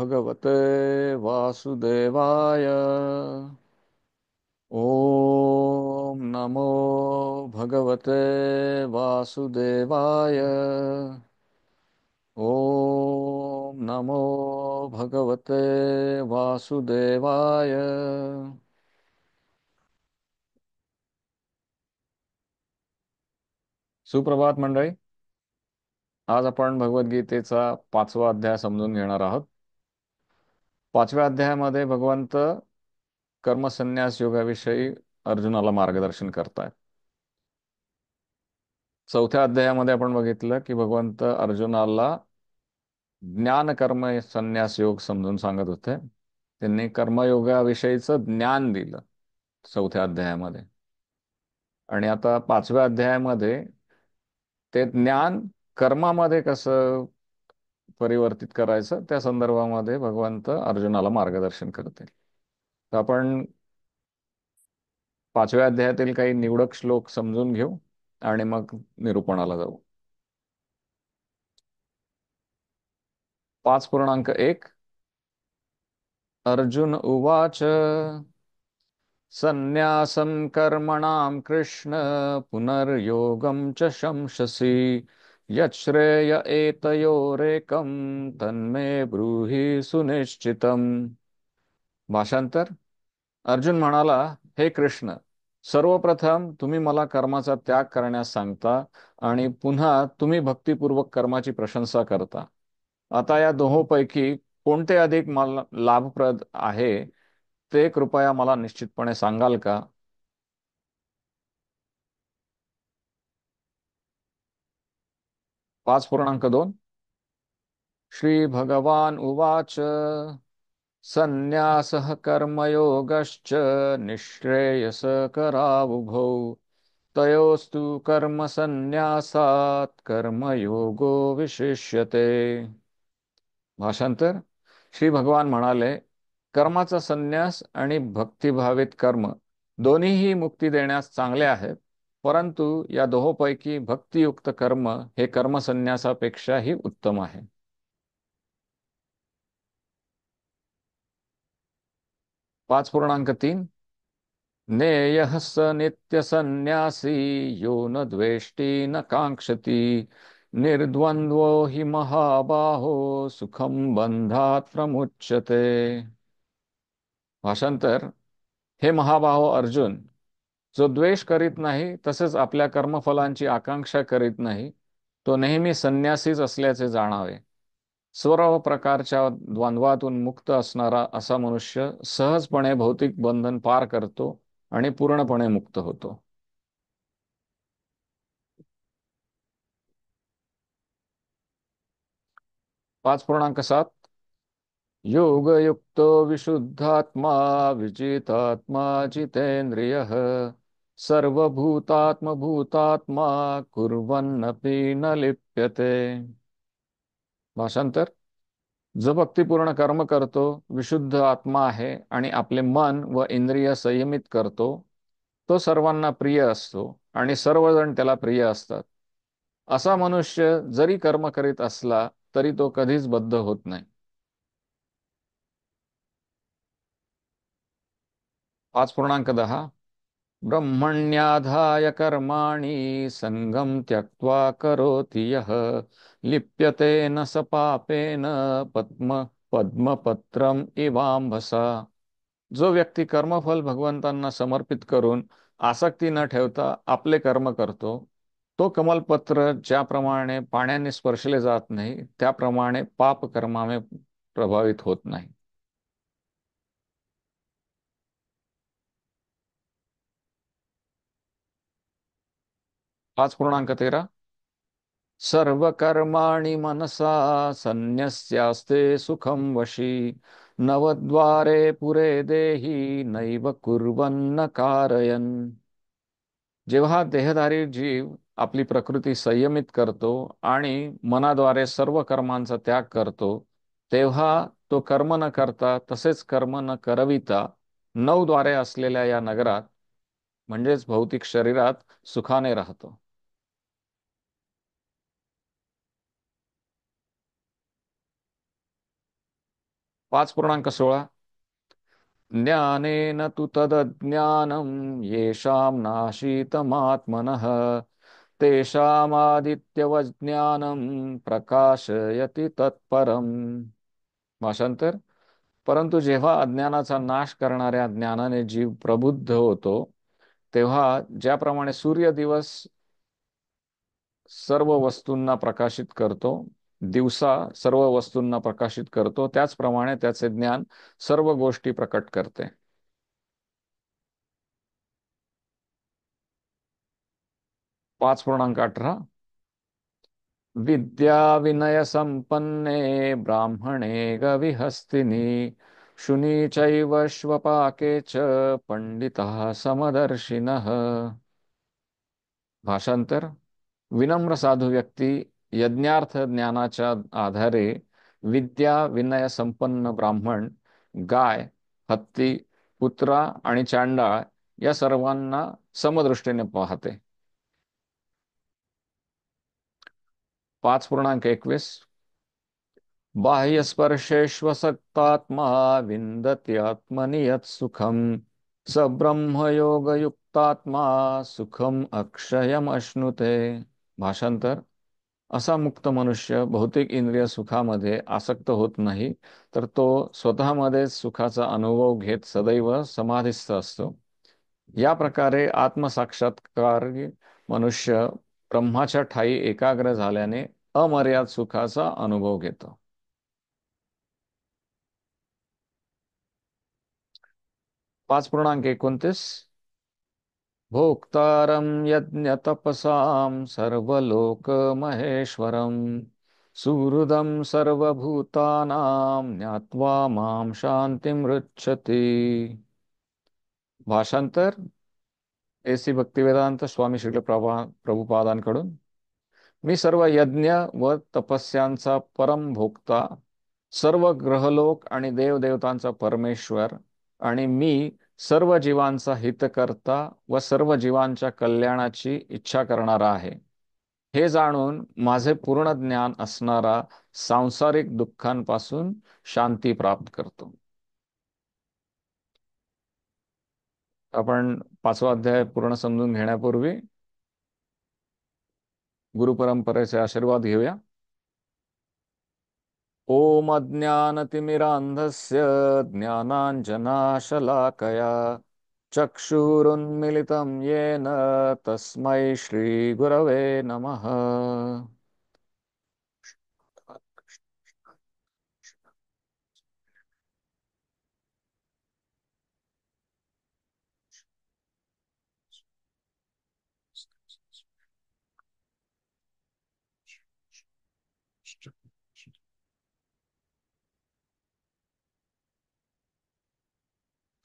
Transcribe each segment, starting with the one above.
भगवते वासुदेवाय। ओम नमो भगवते वासुदेवाय। ओम नमो भगवते वासुदेवाय। सुप्रभात मंडळी. आज आपण भगवद्गीतेचा 5वा अध्याय समजून घेणार आहोत. 5व्या अध्यायामध्ये भगवंत कर्मसन्यास योगाविषयी अर्जुनाला मार्गदर्शन करतायत. 4थ्या अध्यायामध्ये आपण बघितलं की भगवंत अर्जुनाला ज्ञान कर्म संन्यास योग समजून सांगत होते. त्यांनी कर्मयोगाविषयीचं ज्ञान दिलं 4थ्या अध्यायामध्ये. आणि आता 5व्या अध्यायामध्ये ते ज्ञान कर्मामध्ये कसं परिवर्तित करायचं त्या संदर्भामध्ये भगवंत अर्जुनाला मार्गदर्शन करतील. तर आपण 5व्या अध्यायातील काही निवडक श्लोक समजून घेऊ आणि मग निरूपणाला जाऊ. 5.1 अर्जुन उवाच संन्यासं कर्मणां कृष्ण पुनर्योगं च शंससि यच्छ्रेय एतयोरेकं तन्मे ब्रूहि सुनिश्चितम्. भाषांतर. अर्जुन म्हणाला, हे कृष्ण, सर्वप्रथम तुम्ही मला कर्माचा त्याग करण्यास सांगता आणि पुन्हा तुम्ही भक्तिपूर्वक कर्माची प्रशंसा करता. आता या दोहोंपैकी कोणते अधिक मला लाभप्रद आहे ते कृपया मला निश्चितपणे सांगाल का? 5.2 श्री भगवान उवाच संन्यासः कर्मयोगश्च निःश्रेयसकरावुभौ तयोस्तु कर्मसन्न्यासात् कर्मयोगो विशिष्यते. भाषांतर. श्री भगवान म्हणाले, कर्माचा संन्यास आणि भक्तिभावित कर्म दोन्हीही मुक्ती देण्यास चांगले आहेत, परंतु या दोहोंपैकी भक्तियुक्त कर्म हे कर्मसन्यासापेक्षाही उत्तम आहे. 5.3 नेयः स नित्यसन्न्यासी यो न द्वेष्टि न काङ्क्षति निर्द्वन्द्वो हि महाबाहो सुखम बंधात प्रमुच्यते. भाषांतर. हे महाबाहो अर्जुन, जो द्वेष करीत नाही तसेच आपल्या कर्मफलांची आकांक्षा करीत नाही, तो नेहमी संन्यासीच असल्याचे जाणावे. सर्व प्रकारच्या द्वंद्वातून मुक्त असणारा असा मनुष्य सहजपणे भौतिक बंधन पार करतो आणि पूर्णपणे मुक्त होतो. 5.7 योगयुक्तो विशुद्धात्मा विजितात्मा जितेन्द्रियः सर्वभूतात्मभूतात्मा कुर्वन्नपि न लिप्यते. भाषांतर. जो भक्तिपूर्ण कर्म करतो, विशुद्ध आत्मा आहे आणि आपले मन व इंद्रिय संयमित करतो, तो सर्वांना प्रिय असतो आणि सर्वजण त्याला प्रिय असतात. असा मनुष्य जरी कर्म करीत असला तरी तो कधीच बद्ध होत नाही. 5.10 ब्रह्मण्याधाय कर्माणि संगम त्यक्त्वा करोति यः लिप्यते न स पापेन पद्मपत्रम इवांभसा. जो व्यक्ती कर्मफल भगवंतांना समर्पित करून आसक्ती न ठेवता आपले कर्म करतो, तो कमलपत्र ज्याप्रमाणे पाण्याने स्पर्शले जात नाही त्याप्रमाणे पाप कर्माने प्रभावित होत नाही. 5.13 सर्वकर्माणि मनसा संन्यस्यास्ते सुखं वशी नवद्वारे पुरे देहि नैव कुर्वन्न कारयन्. जेव्हा देहधारी जीव आपली प्रकृती संयमित करतो आणि मनाद्वारे सर्व कर्मांचा त्याग करतो, तेव्हा तो कर्म न करता तसेच कर्म न करविता 9 द्वारे असलेल्या या नगरात म्हणजेच भौतिक शरीरात सुखाने राहतो. 5.16 ज्ञानेन तु तदज्ञानं येषां नाशीतमात्मनः तेषामादित्यवज्ञानं प्रकाशयति तत्परम्. भाषांतर. परंतु जेव्हा अज्ञानाचा नाश करणाऱ्या ज्ञानाने जीव प्रबुद्ध होतो, तेव्हा ज्याप्रमाणे सूर्य दिवस सर्व वस्तूंना प्रकाशित करतो, दिवसा सर्व वस्तूंना प्रकाशित करतो, त्याचप्रमाणे त्याचे ज्ञान सर्व गोष्टी प्रकट करते. 5.18 विद्या विनय संपन्ने ब्राह्मणे गविहस्तिनि शुनी चैव श्वपाके च पंडितः समदर्शिनः. भाषांतर. विनम्र साधू व्यक्ती यज्ञार्थ ज्ञानाच्या आधारे विद्या विनय संपन्न ब्राह्मण, गाय, हत्ती, कुत्रा आणि चांडाळ या सर्वांना समदृष्टीने पाहते. 5.21 बाह्यस्पर्शेष्वसक्तात्मा विन्दति आत्मनि यत्सुखम् स ब्रह्मयोगयुक्तात्मा सुखम अक्षयम अश्नुते. भाषांतर. असा मुक्त मनुष्य भौतिक इंद्रिय सुखामध्ये आसक्त होत नाही, तर तो स्वतःमध्येच सुखाचा अनुभव घेत सदैव समाधिस्थ असतो. या प्रकारे आत्मसाक्षात्कारी मनुष्य ब्रह्माच्या ठाई एकाग्र झाल्याने अमर्याद सुखाचा अनुभव घेतो. 5.29 भोक्तारं यज्ञतपसां सर्वलोकमहेश्वरं सुहृदं सर्वभूतानां ज्ञात्वा मां शांतिमृच्छति. भाषांतर. एसी भक्तिवेदांत स्वामी श्रील प्रभुपादांकडून. मी सर्व यज्ञ व तपस्यांचा परम भोक्ता, सर्व ग्रहलोक आणि देवदेवतांचा परमेश्वर आणि मी सर्व जीवांचा हितकर्ता व सर्व जीवांच्या कल्याणाची इच्छा करणारा आहे, हे जाणून माझे पूर्ण ज्ञान असणारा सांसारिक दुःखांपासून शांती प्राप्त करतो. आपण 5वा अध्याय पूर्ण समजून घेण्यापूर्वी गुरुपरंपरेचे आशीर्वाद घेऊया. ओम अज्ञानतिमिरान्धस्य ज्ञानाञ्जनाशलाकया चक्षुरुन्मिलितं येन तस्मै श्रीगुरवे नमः.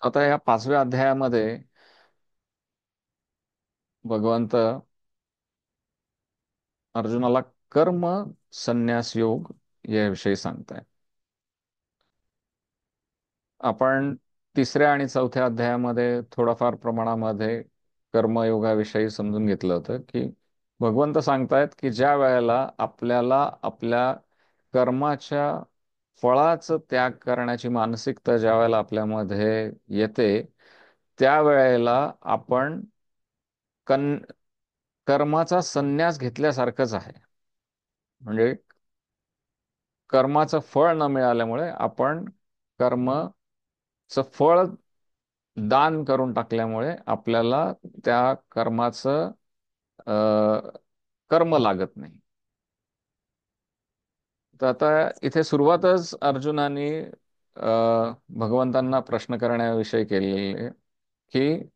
आता या 5व्या अध्यायामध्ये भगवंत अर्जुनाला कर्म संन्यास योग याविषयी सांगताय. आपण 3ऱ्या आणि 4थ्या अध्यायामध्ये थोडाफार प्रमाणामध्ये कर्मयोगाविषयी समजून घेतलं होतं, की भगवंत सांगतायत की ज्या वेळेला आपल्याला आपल्या कर्माच्या फळाचं त्याग करण्याची मानसिकता ज्या वेळेला आपल्यामध्ये येते, त्यावेळेला आपण कर्माचा संन्यास घेतल्यासारखंच आहे. म्हणजे कर्माचं फळ न मिळाल्यामुळे आपण कर्मचं फळ दान करून टाकल्यामुळे आपल्याला त्या कर्माचं कर्म लागत नाही. तर आता इथे सुरुवातच अर्जुनाने भगवंतांना प्रश्न करण्याविषयी केलेले आहे, की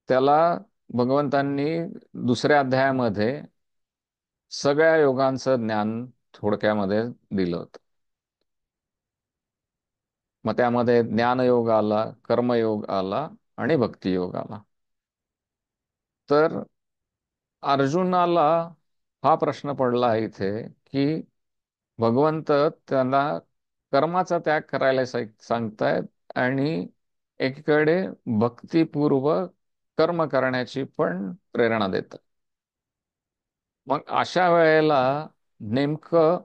त्याला भगवंतांनी 2ऱ्या अध्यायामध्ये सगळ्या योगांचं ज्ञान थोडक्यामध्ये दिलं होतं. मग त्यामध्ये ज्ञानयोग आला, कर्मयोग आला आणि भक्तियोग आला. तर अर्जुनाला हा प्रश्न पडला आहे इथे, की भगवंत त्यांना कर्माचा त्याग करायला सांगतायत आणि एकीकडे भक्तिपूर्वक कर्म करण्याची पण प्रेरणा देतात. मग अशा वेळेला नेमकं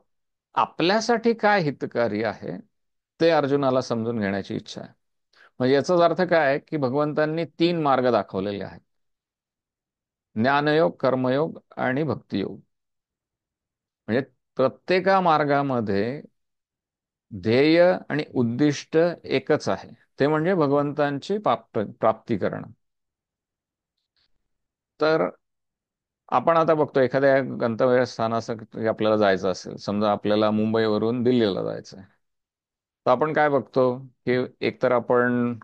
आपल्यासाठी काय हितकारी आहे ते अर्जुनाला समजून घेण्याची इच्छा आहे. म्हणजे याचाच अर्थ काय आहे, की भगवंतांनी तीन मार्ग दाखवलेले आहेत: ज्ञानयोग, कर्मयोग आणि भक्तियोग. म्हणजे प्रत्येका मार्गामध्ये ध्येय आणि उद्दिष्ट एकच आहे, ते म्हणजे भगवंतांची प्राप्ती करणं. तर आपण आता बघतो, एखाद्या गंतव्यस्थानासाठी आपल्याला जायचं असेल, समजा आपल्याला मुंबईवरून दिल्लीला जायचं आहे, तर आपण काय बघतो, की एकतर आपण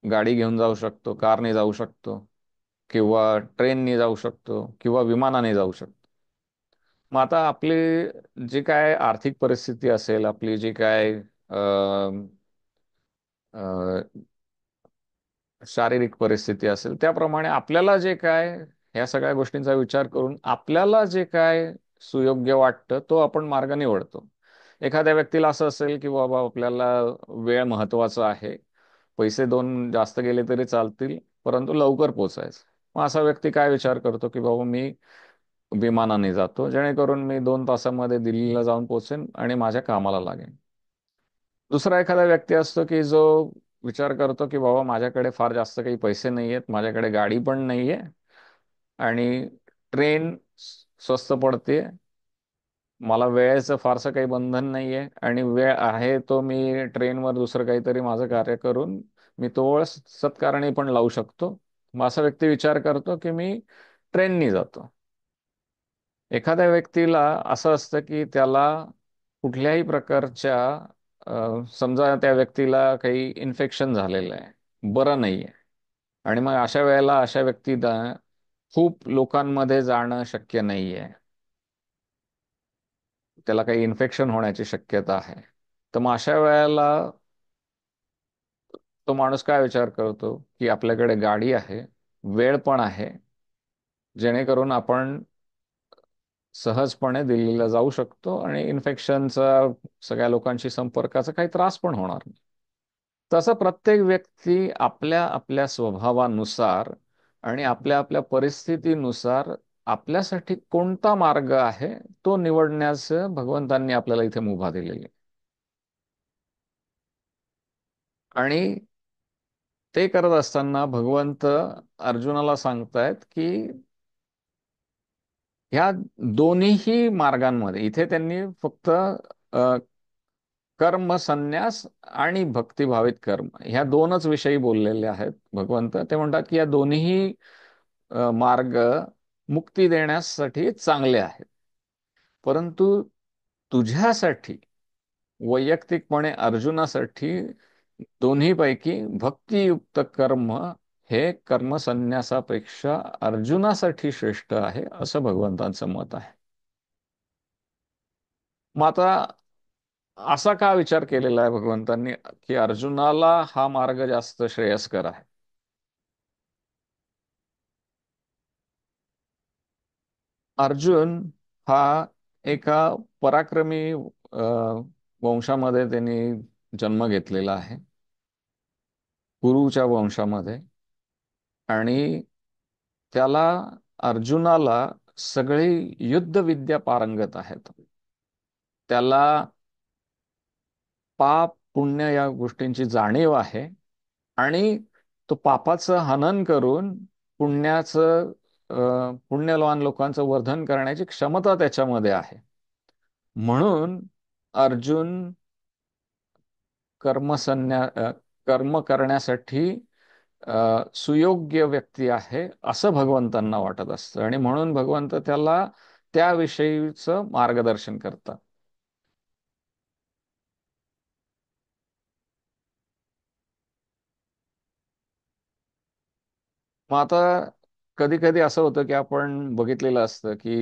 गाडी घेऊन जाऊ शकतो, कारने जाऊ शकतो, किंवा ट्रेनने जाऊ शकतो, किंवा विमानाने जाऊ शकतो. मग आता आपली जी काय आर्थिक परिस्थिती असेल, आपली जी काय अ, अ, शारीरिक परिस्थिती असेल, त्याप्रमाणे आपल्याला जे काय, ह्या सगळ्या गोष्टींचा विचार करून आपल्याला जे काय सुयोग्य वाटतं तो आपण मार्ग निवडतो. एखाद्या व्यक्तीला असं असेल की बाबा आपल्याला वेळ महत्वाचा आहे, पैसे दोन जास्त गेले तरी चालतील, परंतु लवकर पोचायचं. मग असा व्यक्ती काय विचार करतो की बाबा मी विमानाने जातो, जेणेकरून मी 2 तासामध्ये दिल्लीला जाऊन पोचेन आणि माझ्या कामाला लागेन. दुसरा एखादा व्यक्ती असतो की जो विचार करतो की बाबा माझ्याकडे फार जास्त काही पैसे नाही आहेत, माझ्याकडे गाडी पण नाहीये, आणि ट्रेन स्वस्त पडते, मला वेळेचं फारसं काही बंधन नाहीये, आणि वेळ आहे तो मी ट्रेनवर दुसरं काहीतरी माझं कार्य करून मी तो वेळ सत्कारणी पण लावू शकतो. मग असा व्यक्ती विचार करतो की मी ट्रेननी जातो. एखाद्या व्यक्तीला असं असतं की त्याला कुठल्याही प्रकारच्या समजा त्या व्यक्तीला काही इन्फेक्शन झालेलं आहे, बरं नाहीये, आणि मग अशा वेळेला अशा व्यक्तीला खूप लोकांमध्ये जाणं शक्य नाहीये, त्याला काही इन्फेक्शन होण्याची शक्यता आहे. तर मग अशा वेळेला तो माणूस काय विचार करतो, की आपल्याकडे गाडी आहे, वेळ पण आहे, जेणेकरून आपण सहजपणे दिल्लीला जाऊ शकतो आणि इन्फेक्शनचा, सगळ्या लोकांशी संपर्काचा काही त्रास पण होणार नाही. तसं प्रत्येक व्यक्ती आपल्या आपल्या स्वभावानुसार आणि आपल्या आपल्या परिस्थितीनुसार आपल्यासाठी कोणता मार्ग आहे तो निवडण्याचं भगवंतांनी आपल्याला इथे मुभा दिलेली आहे. आणि ते करत असताना भगवंत अर्जुनाला सांगतायत की ह्या दोन्हीही मार्गांमध्ये, इथे त्यांनी फक्त कर्म संन्यास आणि भक्तिभावित कर्म ह्या दोनच विषयी बोललेले आहेत भगवंत. ते म्हणतात की या दोन्ही मार्ग मुक्ती देण्यासाठी चांगले आहेत, परंतु तुझ्यासाठी, वैयक्तिकपणे अर्जुनासाठी, दोन्हीपैकी भक्तियुक्त कर्म हे कर्मसन्यासापेक्षा अर्जुनासाठी श्रेष्ठ आहे, असं भगवंतांचं मत आहे. मग आता असा का विचार केलेला आहे भगवंतांनी, की अर्जुनाला हा मार्ग जास्त श्रेयस्कर आहे? अर्जुन हा एका पराक्रमी वंशामध्ये त्यांनी जन्म घेतलेला आहे, कुरुच्या वंशामध्ये. आणि त्याला, अर्जुनाला, सगळी युद्धविद्या पारंगत आहेत. त्याला पाप पुण्य या गोष्टींची जाणीव आहे, आणि तो पापाचं हनन करून पुण्याचं पुण्यवान लोकांचं वर्धन करण्याची क्षमता त्याच्यामध्ये आहे. म्हणून अर्जुन कर्म करण्यासाठी सुयोग्य व्यक्ती आहे, असं भगवंतांना वाटत असतं, आणि म्हणून भगवंत त्याला त्याविषयीचं मार्गदर्शन करतात. मग आता कधी कधी असं होतं की आपण बघितलेलं असतं की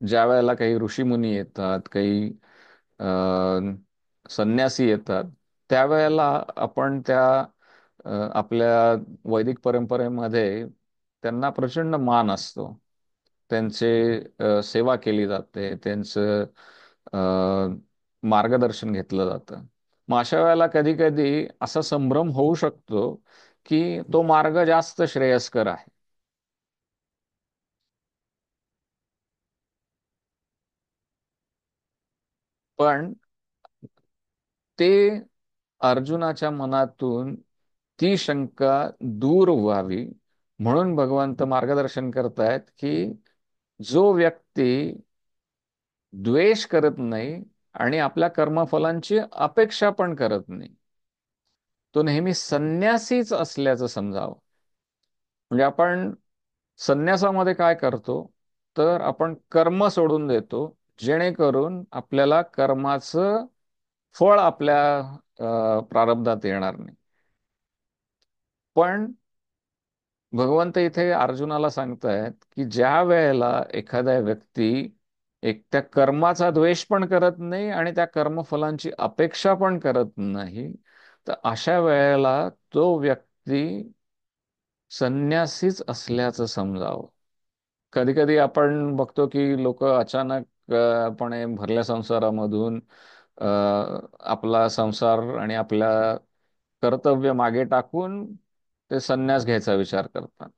ज्या वेळेला काही ऋषीमुनी येतात, काही संन्यासी येतात, त्यावेळेला आपण आपल्या वैदिक परंपरेमध्ये त्यांना प्रचंड मान असतो. त्यांचे सेवा केली जाते, त्यांचं मार्गदर्शन घेतलं जातं. मग अशा वेळेला कधी कधी असा संभ्रम होऊ शकतो की तो मार्ग जास्त श्रेयस्कर आहे. पण ते अर्जुनाच्या मनातून ती शंका दूर व्हावी म्हणून भगवंत मार्गदर्शन करतायत की जो व्यक्ती द्वेष करत नाही आणि आपल्या कर्मफलांची अपेक्षा पण करत नाही, तो नेहमी संन्यासीच असल्याचं समजावं. म्हणजे आपण संन्यासामध्ये काय करतो, तर आपण कर्म सोडून देतो, जेणेकरून आपल्याला कर्माचं फळ आपल्या प्रारब्धात येणार नाही. पण भगवंत इथे अर्जुनाला सांगतायत की ज्या वेळेला एखाद्या व्यक्ती एक त्या कर्माचा द्वेष पण करत नाही आणि त्या कर्मफलांची अपेक्षा पण करत नाही, तर अशा वेळेला तो व्यक्ती संन्यासीच असल्याचं समजावं. कधी कधी आपण बघतो की लोक अचानक पणे भरल्या संसारामधून अ, आपला संसार आणि आपल्या कर्तव्य मागे टाकून ते संन्यास घ्यायचा विचार करतात.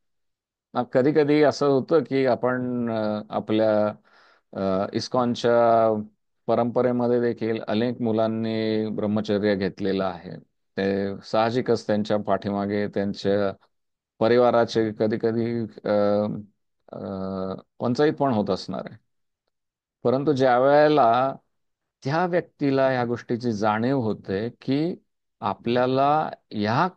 कधी कधी असं होतं की आपण आपल्या इस्कॉनच्या परंपरेमध्ये देखील अनेक मुलांनी ब्रह्मचर्य घेतलेलं आहे. ते साहजिकच त्यांच्या पाठीमागे त्यांच्या परिवाराचे कधी कधी पंचायत पण होत असणार आहे. परंतु ज्या वेळेला त्या व्यक्तीला या गोष्टीची जाणीव होते की आपल्याला या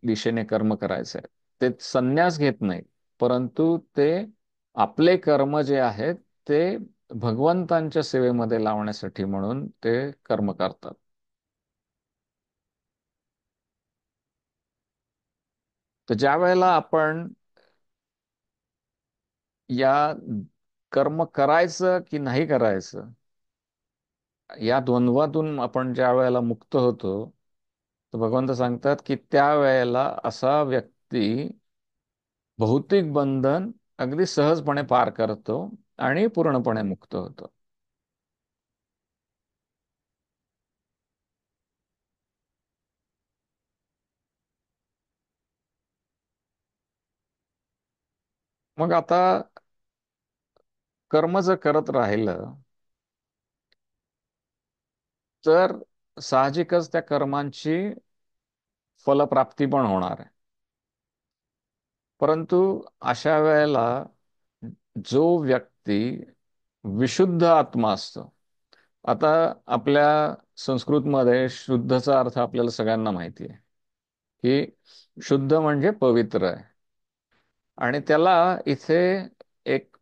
दिशेने कर्म करायचे आहे, ते संन्यास घेत नाहीत, परंतु ते आपले कर्म जे आहेत ते भगवंतांच्या सेवेमध्ये लावण्यासाठी म्हणून ते कर्म करतात. तर ज्या वेळेला आपण या कर्म करायचं की नाही करायचं या द्वंद्वातून आपण ज्या वेळेला मुक्त होतो, तर भगवंत सांगतात की त्या वेळेला असा व्यक्ती भौतिक बंधन अगदी सहजपणे पार करतो आणि पूर्णपणे मुक्त होतो. मग आता कर्म जर करत राहिलं तर साहजिकच त्या कर्मांची फलप्राप्ती पण होणार आहे. परंतु अशा वेळेला जो व्यक्ती विशुद्ध आत्मा असतो, आता आपल्या संस्कृतमध्ये शुद्धचा अर्थ आपल्याला सगळ्यांना माहिती आहे की शुद्ध म्हणजे पवित्र आहे. आणि त्याला इथे एक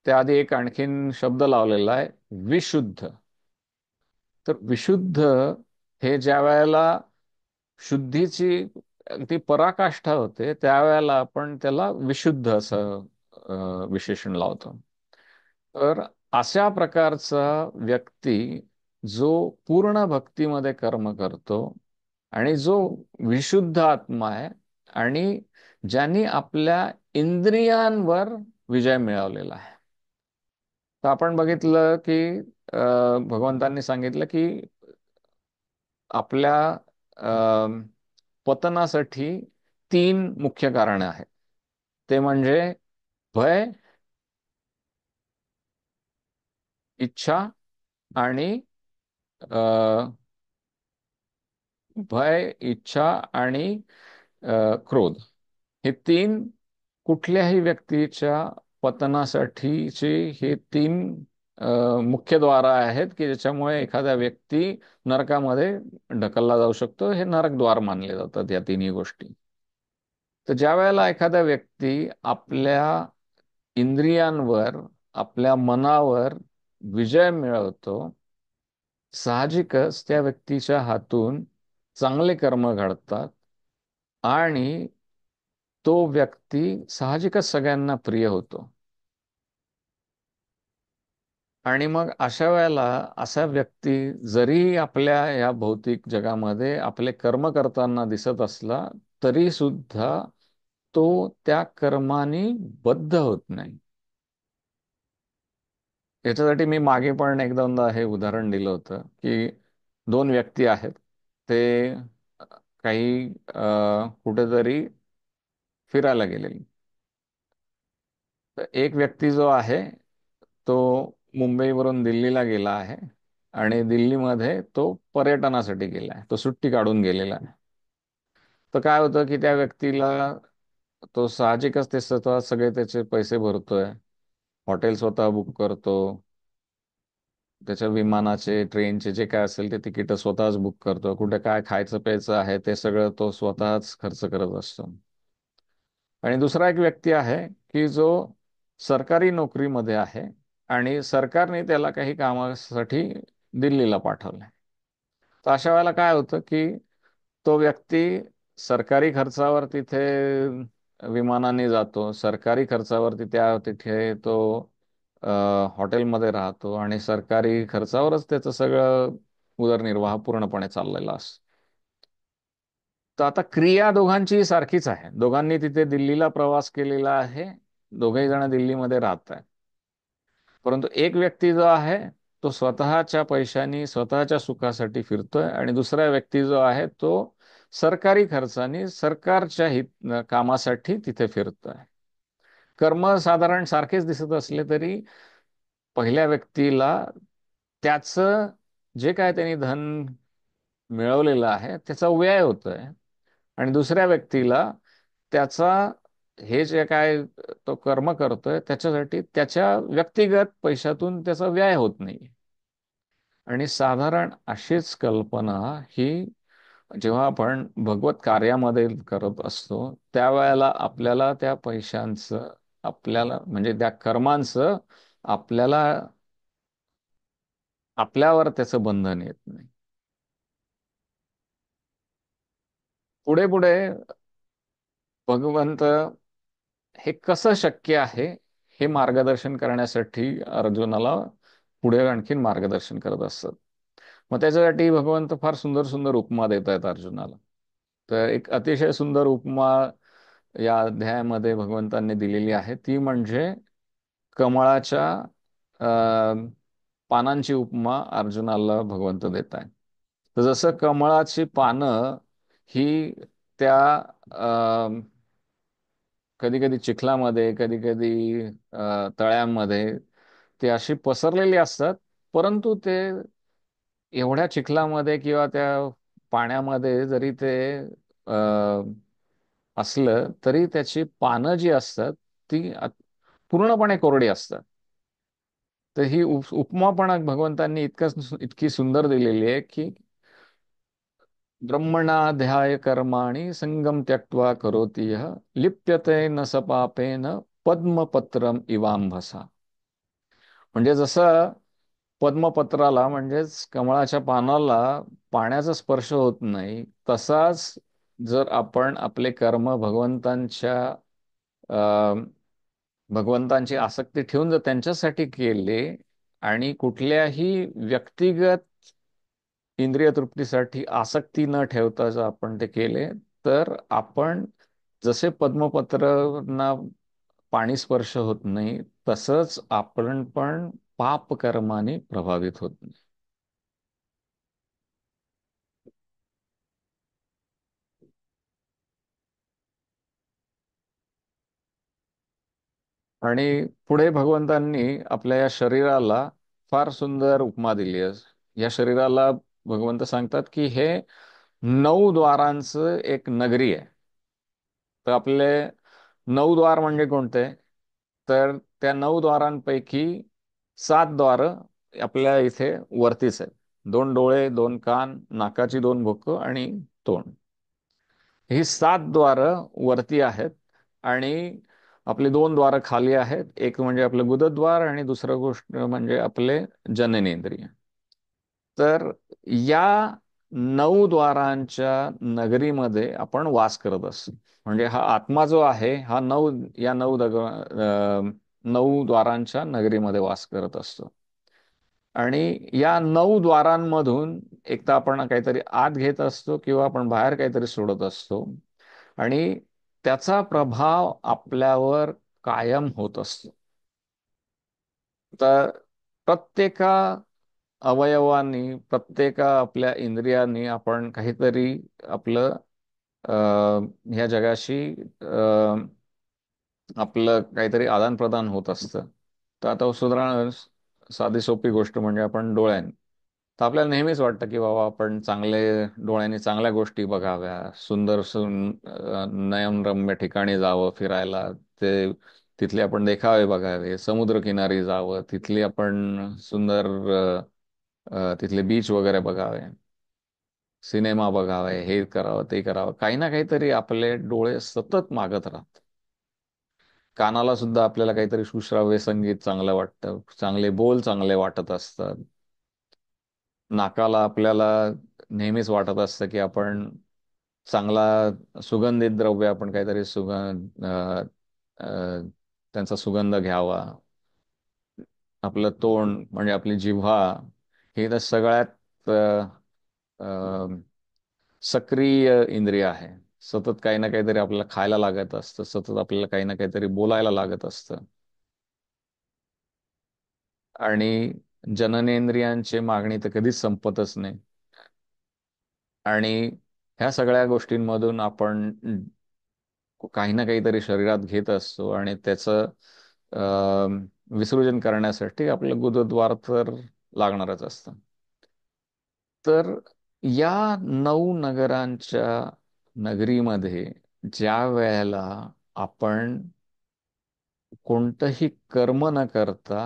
त्याआधी एक आणखीन शब्द लावलेला आहे, विशुद्ध. तर विशुद्ध हे ज्या वेळेला शुद्धीची अगदी पराकाष्ठा होते त्यावेळेला आपण त्याला विशुद्ध असं विशेषण लावतो. तर अशा प्रकारचा व्यक्ती जो पूर्ण भक्तीमध्ये कर्म करतो आणि जो विशुद्ध आत्मा आहे आणि ज्यांनी आपल्या इंद्रियांवर विजय मिळवलेला आहे. तर आपण बघितलं की भगवंतांनी सांगितलं की आपल्या पतनासाठी तीन मुख्य कारणे आहेत. ते म्हणजे भय, इच्छा आणि अ, भय, इच्छा आणि क्रोध. हे तीन कुठल्याही व्यक्तीच्या पतनासाठीचे हे तीन मुख्य द्वार आहेत की ज्याच्यामुळे एखादा व्यक्ती नरकामध्ये ढकलला जाऊ शकतो. हे नरकद्वार मानले जातात या तिन्ही गोष्टी. तर ज्या वेळेला एखादा व्यक्ती आपल्या इंद्रियांवर, आपल्या मनावर विजय मिळवतो, साहजिकच त्या व्यक्तीच्या हातून चांगले कर्म घडतात आणि तो व्यक्ती साहजिकच सगळ्यांना प्रिय होतो. आणि मग अशा वेळेला असा व्यक्ती जरी आपल्या या भौतिक जगामध्ये आपले कर्म करताना दिसत असला तरी सुद्धा तो त्या कर्माने बद्ध होत नाही. याच्यासाठी मी मागे पण एक दोनदा हे उदाहरण दिलं होतं की दोन व्यक्ती आहेत. ते काही कुठेतरी फिरायला गेलेले. तर एक व्यक्ती जो आहे तो मुंबईवरून दिल्लीला गेला आहे आणि दिल्लीमध्ये तो पर्यटनासाठी गेला आहे, तो सुट्टी काढून गेलेला आहे. तर काय होतं की त्या व्यक्तीला, तो साहजिकच ते स्वतः सगळे त्याचे पैसे भरतोय, हॉटेल स्वतः बुक करतो, त्याच्या विमानाचे ट्रेनचे जे काय असेल ते तिकीट स्वतःच बुक करतो, कुठे काय खायचं प्यायचं आहे ते सगळं तो स्वतःच खर्च करत असतो. आणि दुसरा एक व्यक्ती आहे की जो सरकारी नोकरीमध्ये आहे आणि सरकारने त्याला काही कामासाठी दिल्लीला पाठवलंय. तर अशा वेळेला काय होतं की तो व्यक्ती सरकारी खर्चावर तिथे विमानाने जातो, सरकारी खर्चावरती त्या तिथे तो अ, हॉटेलमध्ये राहतो आणि सरकारी खर्चावरच त्याचं सगळं उदरनिर्वाह पूर्णपणे चाललेला असतो. तर आता क्रिया दोघांची सारखीच आहे, दोघांनी तिथे दिल्लीला प्रवास केलेला आहे, दोघेही जण दिल्लीमध्ये राहत आहेत. परंतु एक व्यक्ती जो आहे तो स्वतःच्या पैशानी स्वतःच्या सुखासाठी फिरतोय आणि दुसरा व्यक्ती जो आहे तो सरकारी खर्चानी सरकारच्या कामासाठी तिथे फिरतोय. कर्म साधारण सारखेच दिसत असले तरी पहिल्या व्यक्तीला त्याचं जे काय त्यांनी धन मिळवलेलं आहे त्याचा व्यय होतोय आणि दुसऱ्या व्यक्तीला त्याचा, हे जे काय तो कर्म करतोय त्याच्यासाठी त्याच्या व्यक्तिगत पैशातून त्याचा व्यय होत नाही. आणि साधारण अशीच कल्पना ही जेव्हा आपण भगवत कार्यामध्ये करत असतो त्यावेळेला आपल्याला त्या पैशांचं, आपल्याला म्हणजे त्या कर्मांचं आपल्याला, आपल्यावर त्याचं बंधन येत नाही. पुढे पुढे भगवंत हे कसं शक्य आहे हे मार्गदर्शन करण्यासाठी अर्जुनाला पुढे आणखीन मार्गदर्शन करत असतात. मग त्याच्यासाठी भगवंत फार सुंदर सुंदर उपमा देत आहेत अर्जुनाला. तर एक अतिशय सुंदर उपमा या अध्यायामध्ये भगवंतांनी दिलेली आहे, ती म्हणजे कमळाच्या अ, पानांची उपमा अर्जुनाला भगवंत देत आहे. तर जसं कमळाची पानं ही त्या कधी कधी चिखलामध्ये, कधी कधी तळ्यांमध्ये ते अशी पसरलेली असतात, परंतु ते एवढ्या चिखलामध्ये किंवा त्या पाण्यामध्ये जरी ते अ, असलं तरी त्याची पानं जी असतात ती पूर्णपणे कोरडी असतात. तर ही उपमा पण भगवंतांनी इतकी सुंदर दिलेली आहे की ब्रह्मणाध्याय कर्माणि संगम त्यक्त्वा करोति यः लिप्यते न स पापेन पद्मपत्रम इवांभसा. म्हणजे जसं पद्मपत्राला म्हणजेच कमळाच्या पानाला पाण्याचा स्पर्श होत नाही, तसाच जर आपण आपले कर्म अ, भगवंतांची आसक्ती ठेवून जर त्यांच्यासाठी केले आणि कुठल्याही व्यक्तिगत इंद्रिय तृप्तीसाठी आसक्ती न ठेवता जर आपण ते केले, तर आपण जसे पद्मपत्रांना पाणी स्पर्श होत नाही तसंच आपण पण पाप कर्माने प्रभावित होत नाही. आणि पुढे भगवंतांनी आपल्या या शरीराला फार सुंदर उपमा दिली आहे. या शरीराला भगवंत सांगतात की हे 9 द्वारांचं एक नगरी आहे. तर आपले 9 द्वार म्हणजे कोणते? तर त्या 9 द्वारांपैकी 7 द्वार आपल्या इथे वरतीच आहेत. 2 डोळे, 2 कान, नाकाची 2 भोकं आणि तोंड, ही 7 द्वार वरती आहेत. आणि आपले 2 द्वार खाली आहेत, एक म्हणजे आपलं गुदद्वार आणि दुसरं गोष्ट म्हणजे आपले जननेंद्रिय. तर या 9 द्वारांच्या नगरीमध्ये आपण वास करत असतो. म्हणजे हा आत्मा जो आहे हा या 9 द्वारांच्या नगरीमध्ये वास करत असतो. आणि या 9 द्वारांमधून एक तर आपण काहीतरी आत घेत असतो किंवा आपण बाहेर काहीतरी सोडत असतो. आणि त्याचा प्रभाव आपल्यावर कायम होत असतो. तर प्रत्येका अवयवांनी, प्रत्येका आपल्या इंद्रियांनी आपण काहीतरी आपलं अ, ह्या जगाशी आपलं काहीतरी आदान प्रदान होत असतं. तर आता सुधारण साधी सोपी गोष्ट म्हणजे आपण डोळ्यांनी, तर आपल्याला नेहमीच वाटतं की बाबा आपण डोळ्यांनी चांगल्या गोष्टी बघाव्या, नयनरम्य ठिकाणी जावं फिरायला, ते तिथले आपण देखावे बघावे, समुद्रकिनारी जावं, तिथली आपण सुंदर तिथले बीच वगैरे बघावे, सिनेमा बघावे, हे करावं ते करावं, काही ना काहीतरी आपले डोळे सतत मागत राहतात. कानाला सुद्धा आपल्याला काहीतरी सुश्राव्य संगीत चांगलं वाटतं, चांगले बोल चांगले वाटत असतात. नाकाला आपल्याला नेहमीच वाटत असतं की आपण चांगला सुगंधित द्रव्य, आपण काहीतरी त्यांचा सुगंध घ्यावा. आपलं तोंड म्हणजे आपली जिव्हा, ही तर सगळ्यात अ, सक्रिय इंद्रिय आहे. सतत काही ना काहीतरी आपल्याला खायला लागत असतं, सतत आपल्याला काही ना काहीतरी बोलायला लागत असतं. आणि जननेंद्रियांची मागणी तर कधीच संपतच नाही. आणि ह्या सगळ्या गोष्टींमधून आपण काही ना काहीतरी शरीरात घेत असतो, आणि त्याचं विसर्जन करण्यासाठी आपलं गुदद्वार तर लागणारच असतं. तर या 9 नगरांच्या नगरीमध्ये ज्या वेळेला आपण कोणतंही कर्म न करता,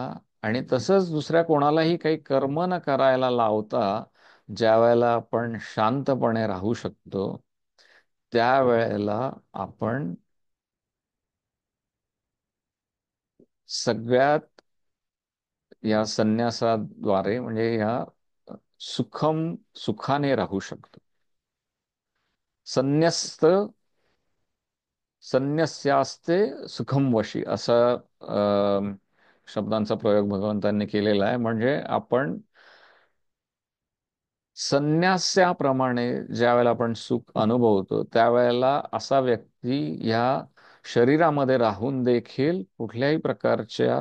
आणि तसंच दुसऱ्या कोणालाही काही कर्म न करायला लावता, ज्या वेळेला आपण शांतपणे राहू शकतो, त्यावेळेला आपण सगळ्यात या संन्यासाद्वारे म्हणजे या सुखाने राहू शकतो. संन्यस्त संन्यस्यास्ते सुखम वशी, असा शब्दांचा प्रयोग भगवंतांनी केलेला आहे. म्हणजे आपण संन्यासाप्रमाणे ज्या वेळेला आपण सुख अनुभवतो, त्यावेळेला असा व्यक्ती या शरीरामध्ये राहून देखील कुठल्याही प्रकारच्या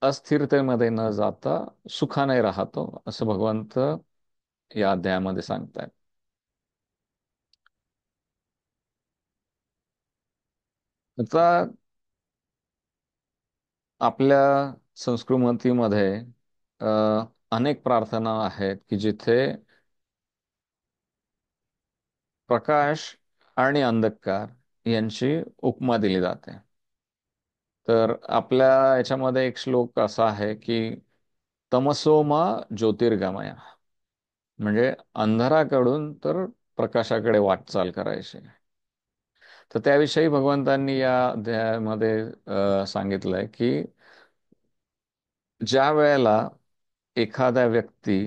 अस्थिरतेमध्ये न जाता सुखाने राहतो, असं भगवंत या अध्यायामध्ये सांगतायत. आता आपल्या संस्कृतीमध्ये अ, अनेक प्रार्थना आहेत की जिथे प्रकाश आणि अंधकार यांची उपमा दिली जाते. तर आपल्या याच्यामध्ये एक श्लोक असा आहे की तमसोमा ज्योतिर्गमय, म्हणजे अंधाराकडून तर प्रकाशाकडे वाटचाल करायची. तर त्याविषयी भगवंतांनी या अध्यायामध्ये सांगितलंय की ज्या वेळेला एखादा व्यक्ती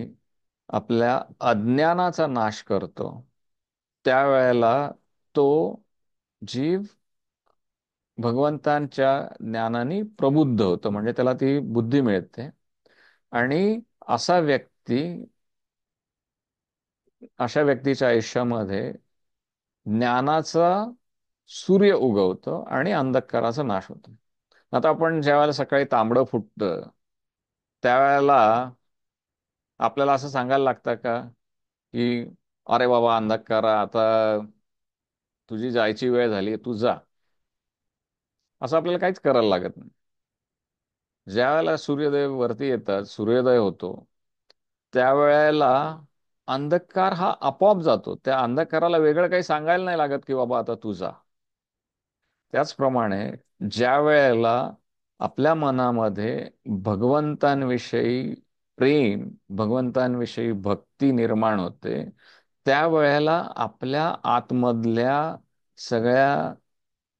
आपल्या अज्ञानाचा नाश करतो, त्यावेळेला तो जीव भगवंतांच्या ज्ञानाने प्रबुद्ध होतो, म्हणजे त्याला ती बुद्धी मिळते. आणि असा व्यक्ती अशा व्यक्तीच्या आयुष्यामध्ये ज्ञानाचा सूर्य उगवतो आणि अंधकाराचा नाश होतो. आता आपण ज्या वेळेला सकाळी तांबडं फुटतं, त्यावेळेला आपल्याला असं सांगायला लागतं का की अरे बाबा अंधकारा, आता तुझी जायची वेळ झाली, तू जा. असं आपल्याला काहीच करायला लागत नाही. ज्या वेळेला सूर्यदेव वरती येतात, सूर्योदय होतो, त्यावेळेला अंधकार हा आपोआप जातो. त्या अंधकाराला वेगळं काही सांगायला नाही लागत की बाबा आता तू जा. त्याचप्रमाणे ज्या वेळेला आपल्या मनामध्ये भगवंतांविषयी प्रेम, भगवंतांविषयी भक्ती निर्माण होते, त्यावेळेला आपल्या आतमधल्या सगळ्या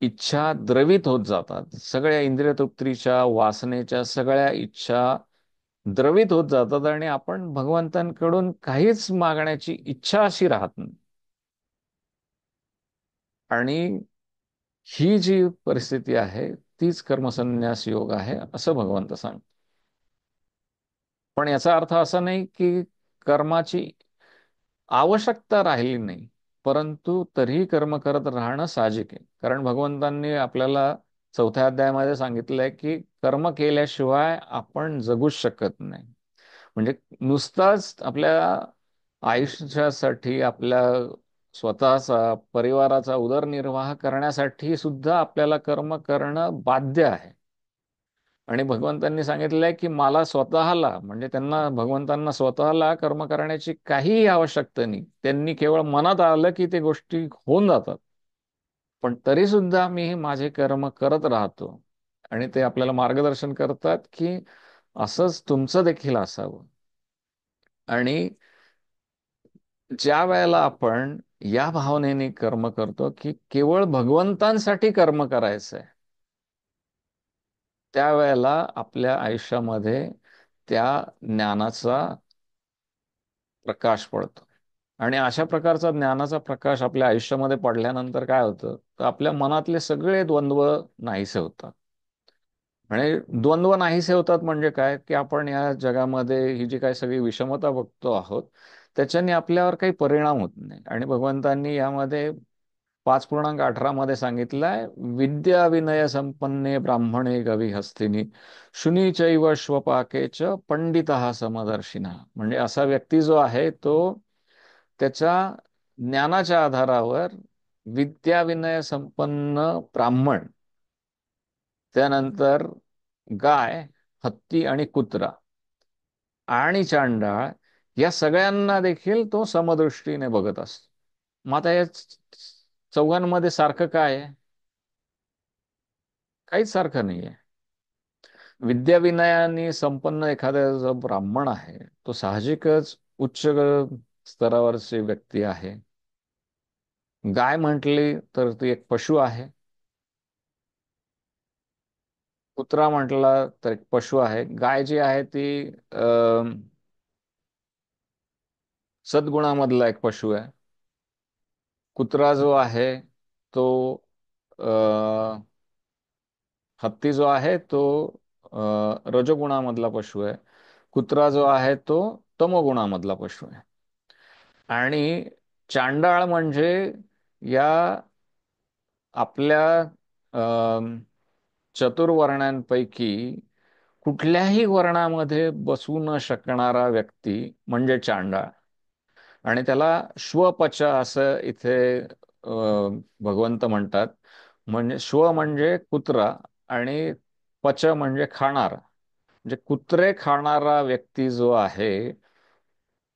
इच्छा द्रवित होत जातात. सगळ्या इंद्रिय तृप्तीच्या वासनेच्या सगळ्या इच्छा द्रवित होत जातात, आणि आपण भगवंतांकडून काहीच मागण्याची इच्छा अशी राहत नाही. आणि ही जी परिस्थिती आहे, तीच कर्मसन्यास योग आहे, असं भगवंत सांगतात. पण याचा अर्थ असा नाही की कर्माची आवश्यकता राहिली नाही, परंतु तरीही कर्म करत राहणं साहजिक आहे. कारण भगवंतांनी आपल्याला 4थ्या अध्यायामध्ये सांगितलंय की कर्म केल्याशिवाय आपण जगूच शकत नाही. म्हणजे नुसताच आपल्या आयुष्यासाठी, आपल्या स्वतःचा परिवाराचा उदरनिर्वाह करण्यासाठी सुद्धा आपल्याला कर्म करणं बाध्य आहे. आणि भगवंतांनी सांगितलंय की मला स्वतःला, म्हणजे त्यांना, भगवंतांना स्वतःला कर्म करण्याची काहीही आवश्यकता नाही. त्यांनी केवळ मनात आलं की ते गोष्टी होऊन जातात. पण तरी सुद्धा मी माझे कर्म करत राहतो. आणि ते आपल्याला मार्गदर्शन करतात की असंच तुमचं देखील असावं. आणि ज्या वेळेला आपण या भावनेने कर्म करतो की केवळ भगवंतांसाठी कर्म करायचंय, त्यावेळेला आपल्या आयुष्यामध्ये त्या ज्ञानाचा प्रकाश पडतो. आणि अशा प्रकारचा ज्ञानाचा प्रकाश आपल्या आयुष्यामध्ये पडल्यानंतर काय होतं, तर आपल्या मनातले सगळे द्वंद्व नाहीसे होतात. आणि द्वंद्व नाहीसे होतात म्हणजे काय, की आपण या जगामध्ये ही जी काही सगळी विषमता बघतो आहोत, त्याच्याने आपल्यावर काही परिणाम होत नाही. आणि भगवंतांनी यामध्ये 5.18 मध्ये सांगितलंय, विद्या विनय संपन्ने ब्राह्मणे गवी हस्तिनी शुनी चैव श्वपाके च पंडितः समदर्शिना. म्हणजे असा व्यक्ती जो आहे तो त्याच्या ज्ञानाच्या आधारावर विद्या विनय संपन्न ब्राह्मण, त्यानंतर गाय, हत्ती आणि कुत्रा आणि चांडाळ, या सगळ्यांना देखील तो समदृष्टीने बघत असतो. मग आता या चौघांमध्ये सारखं काय आहे? काहीच सारखं नाहीये. विद्या विनयाने संपन्न एखादा जो ब्राह्मण आहे, तो साहजिकच उच्च स्तरावरची व्यक्ती आहे. गाय म्हटली तर ती एक पशु आहे. कुत्रा म्हटला तर एक पशु आहे. गाय जी आहे ती सद्गुणामधला एक पशु आहे. कुत्रा जो आहे तो अ, हत्ती जो आहे तो रजोगुणामधला पशु आहे. कुत्रा जो आहे तो तमोगुणामधला पशु आहे. आणि चांडाळ म्हणजे या आपल्या अ, चतुर्वर्णांपैकी कुठल्याही वर्णामध्ये बसू न शकणारा व्यक्ती म्हणजे चांडाळ. आणि त्याला श्वपच असं इथे भगवंत म्हणतात. म्हणजे श्व म्हणजे कुत्रा आणि पच म्हणजे खाणारा. म्हणजे कुत्रे खाणारा व्यक्ती जो आहे,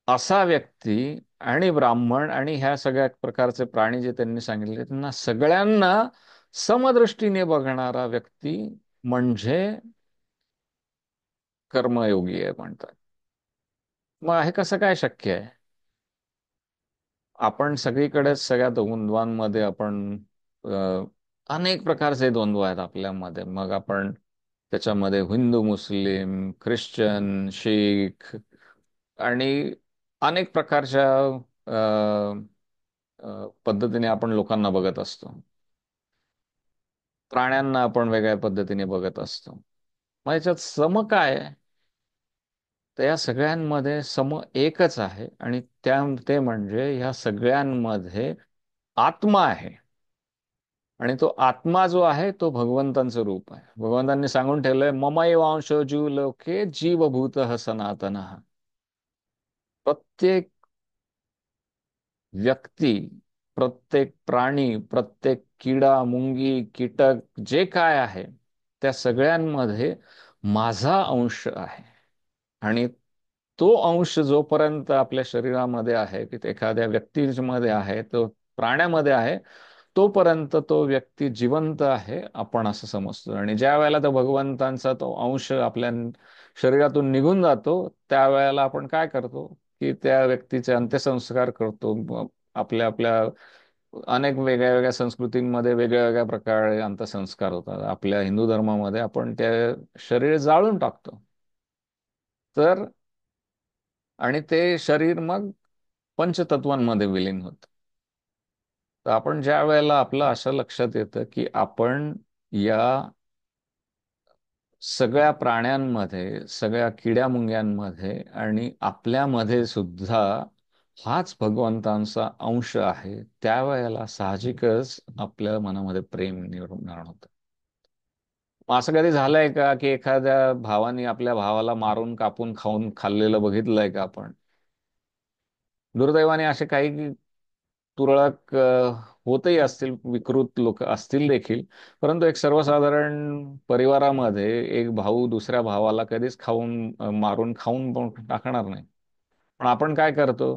असा व्यक्ती आणि ब्राह्मण आणि ह्या सगळ्या प्रकारचे प्राणी जे त्यांनी सांगितले, त्यांना सगळ्यांना समदृष्टीने बघणारा व्यक्ती म्हणजे कर्मयोगी आहे म्हणतात. मग हे कसं काय शक्य आहे? आपण सगळीकडेच सगळ्या द्वंद्वांमध्ये आपण अ, अनेक प्रकारचे द्वंद्व आहेत आपल्यामध्ये. मग आपण त्याच्यामध्ये हिंदू, मुस्लिम, ख्रिश्चन, शीख आणि अनेक प्रकारच्या पद्धतीने आपण लोकांना बघत असतो. प्राण्यांना आपण वेगळ्या पद्धतीने बघत असतो. मग याच्यात सम काय आहे? तर या सगळ्यांमध्ये सम एकच आहे. आणि ते म्हणजे या सगळ्यांमध्ये आत्मा आहे. आणि तो आत्मा जो आहे तो भगवंतांचं रूप आहे. भगवंतांनी सांगून ठेवलंय, ममैवांशो जीव लोके जीवभूत सनातन. प्रत्येक व्यक्ती, प्रत्येक प्राणी, प्रत्येक किडा, मुंगी, कीटक जे काय आहे, त्या सगळ्यांमध्ये माझा अंश आहे. आणि तो अंश जोपर्यंत आपल्या शरीरामध्ये आहे, की ते एखाद्या व्यक्तीमध्ये आहे, तो प्राण्यामध्ये आहे, तोपर्यंत तो व्यक्ती जिवंत आहे आपण असं समजतो. आणि ज्या वेळेला तो भगवंतांचा तो अंश आपल्या शरीरातून निघून जातो, त्यावेळेला आपण काय करतो, की त्या व्यक्तीचे अंत्यसंस्कार करतो. आपल्या आपल्या अनेक वेगळ्या वेगळ्या संस्कृतींमध्ये वेगळ्या वेगळ्या प्रकारे अंत्यसंस्कार होतात. आपल्या हिंदू धर्मामध्ये आपण ते शरीर जाळून टाकतो. तर आणि ते शरीर मग पंचतत्वांमध्ये विलीन होतं. तर आपण ज्या वेळेला आपलं असं लक्षात येतं की आपण या सगळ्या प्राण्यांमध्ये, सगळ्या किड्यामुंग्यांमध्ये आणि आपल्यामध्ये सुद्धा हाच भगवंतांचा अंश आहे, त्यावेळेला साहजिकच आपल्या मनामध्ये प्रेम निर्माण होतं. मग असं कधी झालंय का की एखाद्या भावाने आपल्या भावाला मारून कापून खाऊन खाल्लेलं बघितलंय का आपण? दुर्दैवाने असे काही तुरळक होतही असतील, विकृत लोक असतील देखील, परंतु एक सर्वसाधारण परिवारामध्ये एक भाऊ दुसऱ्या भावाला कधीच मारून खाऊन पण टाकणार नाही. पण आपण काय करतो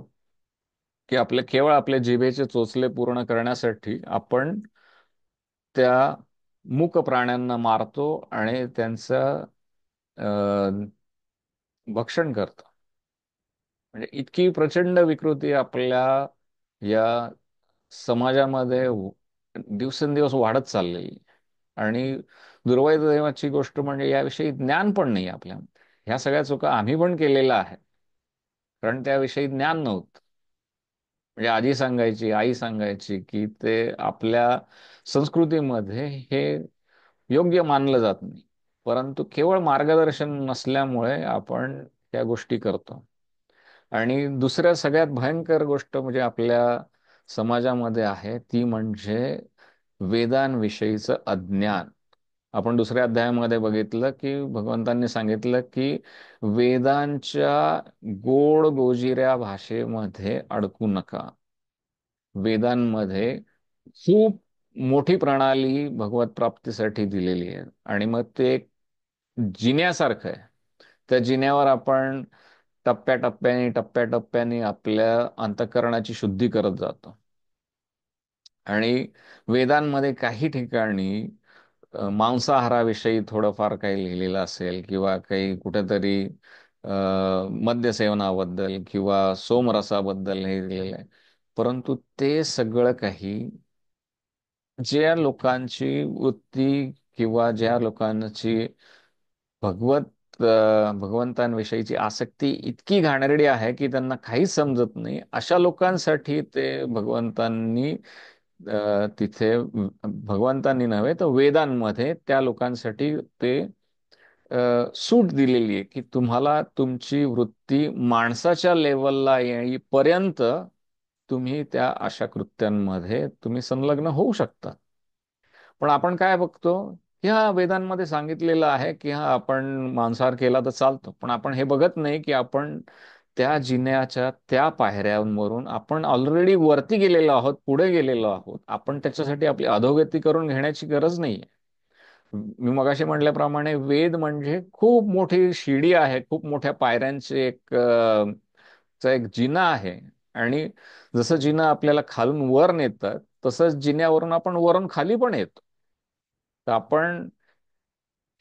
की केवळ आपले जिभेचे चोचले पूर्ण करण्यासाठी आपण त्या मूक प्राण्यांना मारतो आणि त्यांचं भक्षण करतो. म्हणजे इतकी प्रचंड विकृती आपल्या या समाजामध्ये दिवसेंदिवस वाढत चाललेली. आणि दुर्दैवाची गोष्ट म्हणजे याविषयी ज्ञान पण नाही आपल्यामध्ये. ह्या सगळ्या चुका आम्ही पण केलेल्या आहेत, कारण त्याविषयी ज्ञान नव्हतं. म्हणजे आजी सांगायची, आई सांगायची की ते आपल्या संस्कृतीमध्ये हे योग्य मानलं जात नाही, परंतु केवळ मार्गदर्शन नसल्यामुळे आपण त्या गोष्टी करतो. आणि दुसऱ्या सगळ्यात भयंकर गोष्ट म्हणजे आपल्या समाजामध्ये आहे ती म्हणजे वेदांविषयीचं अज्ञान. आपण दुसऱ्या अध्यायामध्ये बघितलं की भगवंतांनी सांगितलं की वेदांच्या गोड गोजिऱ्या भाषेमध्ये अडकू नका. वेदांमध्ये खूप मोठी प्रणाली भगवत प्राप्तीसाठी दिलेली आहे, आणि मग ते एक जिन्यासारखं आहे. त्या जिन्यावर आपण टप्प्याटप्प्याने आपल्या अंतःकरणाची शुद्धी करत जातो. आणि वेदांमध्ये काही ठिकाणी मांसाहाराविषयी थोडंफार काही लिहिलेलं असेल, किंवा काही कुठेतरी अ, मद्यसेवनाबद्दल किंवा सोमरसाबद्दल हे लिहिलेलं आहे. परंतु ते सगळं काही ज्या लोकांची वृत्ती किंवा ज्या लोकांची भगवंतांविषयीची आसक्ती इतकी घाणेरडी आहे की त्यांना काहीच समजत नाही, अशा लोकांसाठी ते भगवंतांनी नव्हे तर वेदांमध्ये त्या लोकांसाठी ते सूट दिलेली आहे की तुम्हाला तुमची वृत्ती माणसाच्या लेवलला येईपर्यंत तुम्ही त्या अशा कृत्यांमध्ये तुम्ही संलग्न होऊ शकता. पण आपण काय बघतो, की हा वेदांमध्ये सांगितलेलं आहे की हा आपण मांसाहार केला तर चालतो, पण आपण हे बघत नाही की आपण त्या जिन्याच्या त्या पायऱ्यांवरून आपण ऑलरेडी वरती गेलेलो आहोत, पुढे गेलेलो आहोत. आपण त्याच्यासाठी आपली अधोगती करून घेण्याची गरज नाहीये. मी मगाशी म्हटल्याप्रमाणे वेद म्हणजे खूप मोठी शिडी आहे, खूप मोठ्या पायऱ्यांचे चा एक जिना आहे. आणि जसं जिना आपल्याला खालून वर नेतात, तसंच जिन्यावरून आपण वरून खाली पण येतो. तर आपण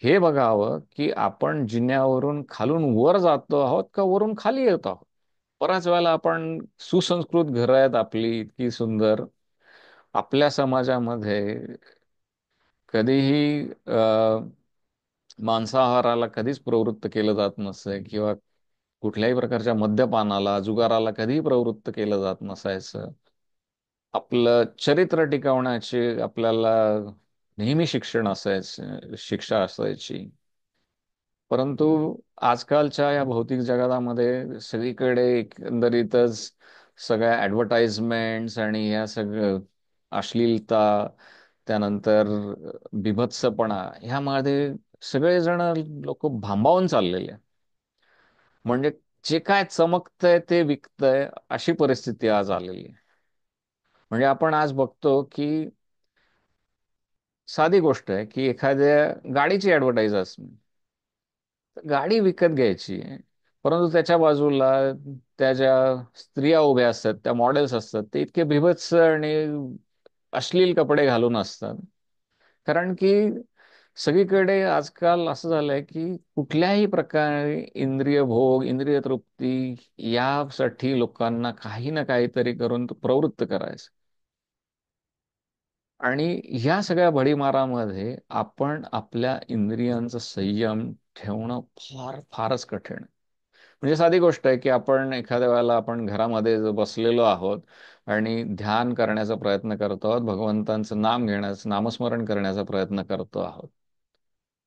हे बघावं की आपण जिन्यावरून खालून वर जातो आहोत का वरून खाली येत आहोत. बऱ्याच वेळेला आपण सुसंस्कृत घरं आहेत आपली इतकी सुंदर, आपल्या समाजामध्ये कधीही मांसाहाराला कधीच प्रवृत्त केलं जात नसे, किंवा कुठल्याही प्रकारच्या मद्यपानाला, जुगाराला कधीही प्रवृत्त केलं जात नसायचं. आपलं चरित्र टिकवण्याचे आपल्याला नेहमी शिक्षा असायची. परंतु आजकालच्या या भौतिक जगामध्ये सगळीकडे एकंदरीतच सगळ्या ऍडव्हर्टाइजमेंट्स आणि या सगळं अश्लीलता, त्यानंतर बिभत्सपणा, ह्यामध्ये सगळेजण लोक भांबावून चाललेले आहे. म्हणजे जे काय चमकतंय ते विकतंय, अशी परिस्थिती आज आलेली आहे. म्हणजे आपण आज बघतो की साधी गोष्ट आहे की एखाद्या गाडीची ऍडव्हर्टाईज असते, गाडी विकत घ्यायची आहे, परंतु त्याच्या बाजूला त्या ज्या स्त्रिया उभ्या असतात, त्या मॉडेल्स असतात, ते इतके बिभत्स आणि अश्लील कपडे घालून असतात. कारण की सगळीकडे आजकाल असं झालंय की कुठल्याही प्रकारे इंद्रिय भोग, इंद्रिय तृप्ती यासाठी लोकांना काही ना काहीतरी करून तो प्रवृत्त करायचं. आणि ह्या सगळ्या भडीमारामध्ये आपण आपल्या इंद्रियांचा संयम ठेवणं फारच कठीण आहे. म्हणजे साधी गोष्ट आहे की आपण एखाद्या वेळेला आपण घरामध्ये बसलेलो आहोत आणि ध्यान करण्याचा प्रयत्न करतो आहोत, भगवंतांचं नामस्मरण करण्याचा प्रयत्न करतो आहोत.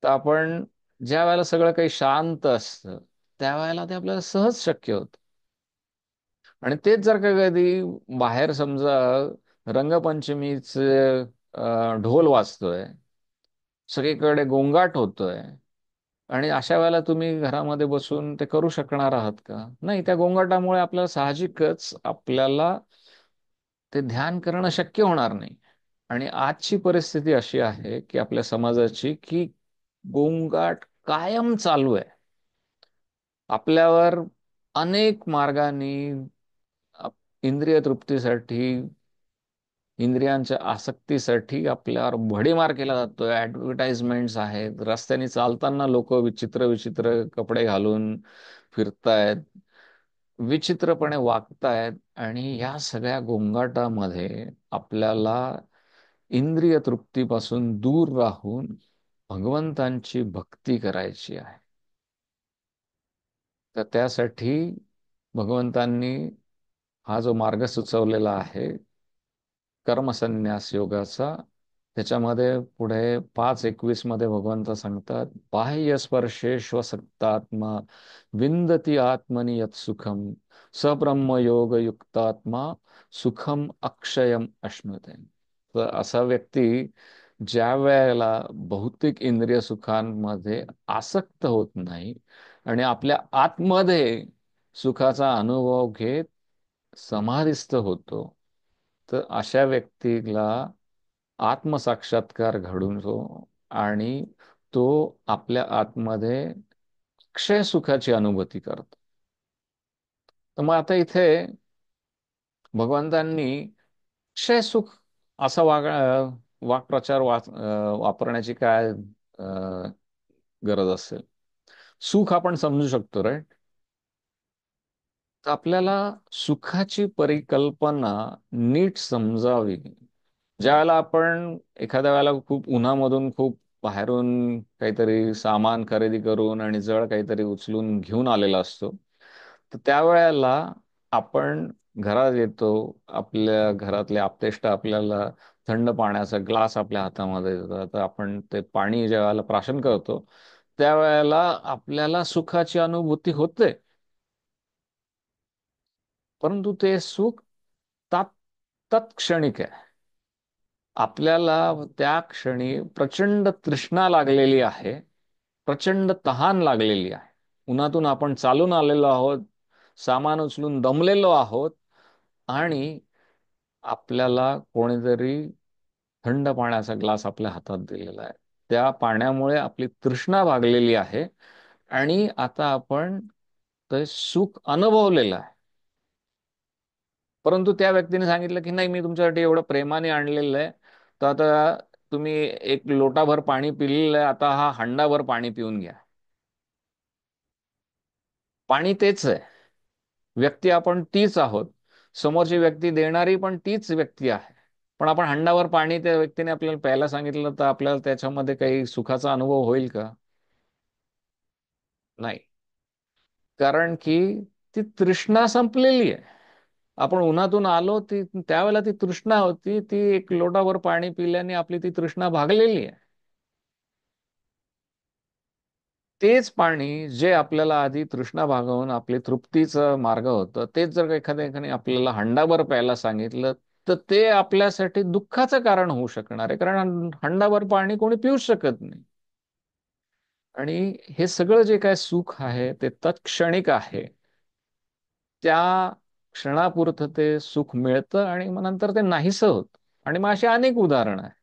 तर आपण ज्या वेळेला सगळं काही शांत असतं, त्यावेळेला ते आपल्याला सहज शक्य होतं. आणि तेच जर का कधी बाहेर समजा रंगपंचमीचे ढोल वाजतोय, सगळीकडे गोंगाट होतोय, आणि अशा वेळेला तुम्ही घरामध्ये बसून ते करू शकणार आहात का? नाही. त्या गोंगाटामुळे आपल्याला साहजिकच आपल्याला ते ध्यान करणं शक्य होणार नाही. आणि आजची परिस्थिती अशी आहे की आपल्या समाजाची, की गोंगाट कायम चालू आहे. आपल्यावर अनेक मार्गाने अप- इंद्रिय तृप्तीसाठी, इंद्रियांच्या आसक्तीसाठी आपल्यावर भडीमार केला जातोय. ऍडव्हर्टाइजमेंट्स आहेत, रस्त्याने चालताना लोक विचित्र विचित्र कपडे घालून फिरतायत, विचित्रपणे वागतायत. आणि या सगळ्या गोंगाटामध्ये आपल्याला इंद्रिय तृप्तीपासून दूर राहून भगवंतांची भक्ती करायची आहे. तर त्यासाठी भगवंतांनी हा जो मार्ग सुचवलेला आहे कर्मसन्यास योगाचा, त्याच्यामध्ये पुढे 5:21 मध्ये भगवंत सांगतात, बाह्य स्पर्शेष्वसक्तात्मा विंदती आत्मनि यत् सुखम सब्रह्म योग युक्तात्मा सुखम अक्षयम अश्नुते. तर असा व्यक्ती ज्या वेळेला भौतिक इंद्रिय सुखांमध्ये आसक्त होत नाही आणि आपल्या आतमध्ये सुखाचा अनुभव घेत समाधिस्थ होतो, तर अशा व्यक्तीला आत्मसाक्षात्कार घडून तो, आणि तो आपल्या आतमध्ये अक्षय सुखाची अनुभूती करतो. तर मग आता इथे भगवंतांनी अक्षय सुख असा वाक्प्रचार वापरण्याची काय गरज असेल? सुख आपण समजू शकतो, राईट? तर आपल्याला सुखाची परिकल्पना नीट समजावी. ज्या वेळेला आपण एखाद्या वेळेला खूप उन्हामधून, खूप बाहेरून काहीतरी सामान खरेदी करून आणि जड काहीतरी उचलून घेऊन आलेला असतो, तर त्यावेळेला आपण घरात येतो, आपल्या घरातले आप्तेष्ट आपल्याला थंड पाण्याचा ग्लास आपल्या हातामध्ये देतात, तर आपण ते पाणी ज्या वेळेला प्राशन करतो, त्यावेळेला आपल्याला सुखाची अनुभूती होते. परंतु ते सुख तात तत्क्षणिक आहे. आपल्याला त्या क्षणी प्रचंड तृष्णा लागलेली आहे, प्रचंड तहान लागलेली आहे. उन्हातून आपण चालून आलेलो आहोत, सामान उचलून दमलेलो आहोत, आणि आपल्याला कोणीतरी थंड पाण्याचा ग्लास आपल्या हातात दिलेला आहे. त्या पाण्यामुळे आपली तृष्णा भागलेली आहे, आणि आता आपण ते सुख अनुभवलेलं आहे. परंतु त्या व्यक्तीने सांगितलं की नाही, मी तुमच्यासाठी एवढं प्रेमाने आणलेलं आहे, तर आता तुम्ही एक लोटाभर पाणी पिलेलं आहे, आता हा हंडाभर पाणी पिऊन घ्या. पाणी तेच आहे, व्यक्ती आपण तीच आहोत, समोरची व्यक्ती देणारी पण तीच व्यक्ती आहे. पण आपण हंडाभर पाणी त्या व्यक्तीने आपल्याला प्यायला सांगितलं, तर आपल्याला त्याच्यामध्ये काही सुखाचा अनुभव होईल का? नाही. कारण की ती तृष्णा संपलेली आहे. आपण उन्हातून आलो, ती त्यावेळेला ती तृष्णा होती, ती एक लोटाभर पाणी पिल्याने आपली ती तृष्णा भागलेली आहे. तेच पाणी जे आपल्याला आधी तृष्णा भागवून आपले तृप्तीचा मार्ग होतं, तेच जर का एखाद्या एखाद्याने आपल्याला हंडाभर प्यायला सांगितलं, तर ते आपल्यासाठी दुःखाचं कारण होऊ शकणार आहे. कारण हंडाभर पाणी कोणी पिऊच शकत नाही. आणि हे सगळं जे काय सुख आहे ते तत्क्षणिक आहे. त्या क्षणापुरतं ते सुख मिळतं आणि मग नंतर ते नाहीसं होतं. आणि मग अशी अनेक उदाहरणं आहेत.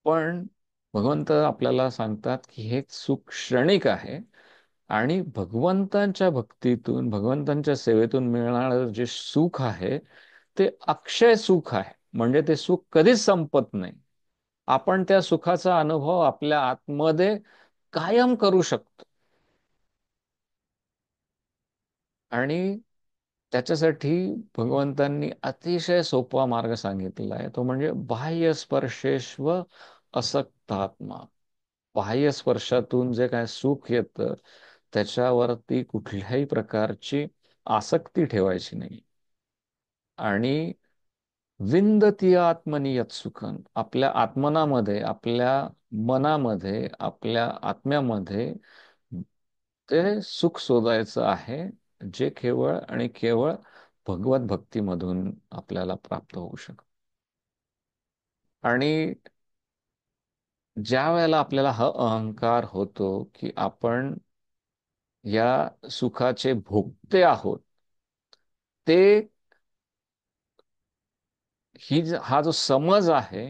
पण भगवंत आपल्याला सांगतात की हे सुख क्षणिक आहे, आणि भगवंतांच्या भक्तीतून, भगवंतांच्या सेवेतून मिळणारं जे सुख आहे ते अक्षय सुख आहे. म्हणजे ते सुख कधीच संपत नाही. आपण त्या सुखाचा अनुभव आपल्या आतमध्ये कायम करू शकतो. आणि त्याच्यासाठी भगवंतांनी अतिशय सोपा मार्ग सांगितलेला आहे, तो म्हणजे बाह्य स्पर्शेश्व असक्तात्मा. बाह्य स्पर्शातून जे काय सुख येतं, त्याच्यावरती कुठल्याही प्रकारची आसक्ती ठेवायची नाही. आणि विंदती आत्मनि यत् सुखम, आपल्या आत्मनामध्ये, आपल्या मनामध्ये, आपल्या आत्म्यामध्ये ते सुख शोधायचं आहे, जे केवळ आणि केवळ भगवत भक्तीमधून आपल्याला प्राप्त होऊ शकत. आणि ज्या वेळेला आपल्याला हा अहंकार होतो की आपण या सुखाचे भोगते आहोत, ते हा जो समज आहे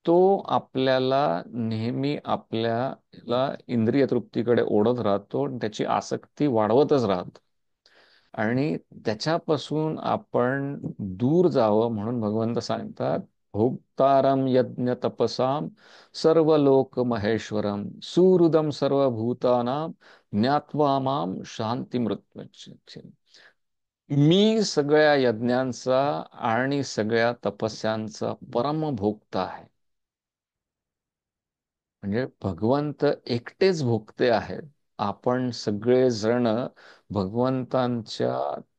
तो आपल्याला नेहमी आपल्याला इंद्रिय तृप्तीकडे ओढत राहतो आणि त्याची आसक्ती वाढवतच राहतो. आणि त्याच्यापासून आपण दूर जावं म्हणून भगवंत सांगतात, भोक्तारम यज्ञ तपसाम सर्व लोक महेश्वरम सुहृदम सर्वभूतानां ज्ञात्वा माम शांती मृत्यूचे. मी सगळ्या यज्ञांचा आणि सगळ्या तपस्यांचा परमभोक्ता आहे. म्हणजे भगवंत एकटेच भोगते आहेत. आपण सगळे जण भगवंतांच्या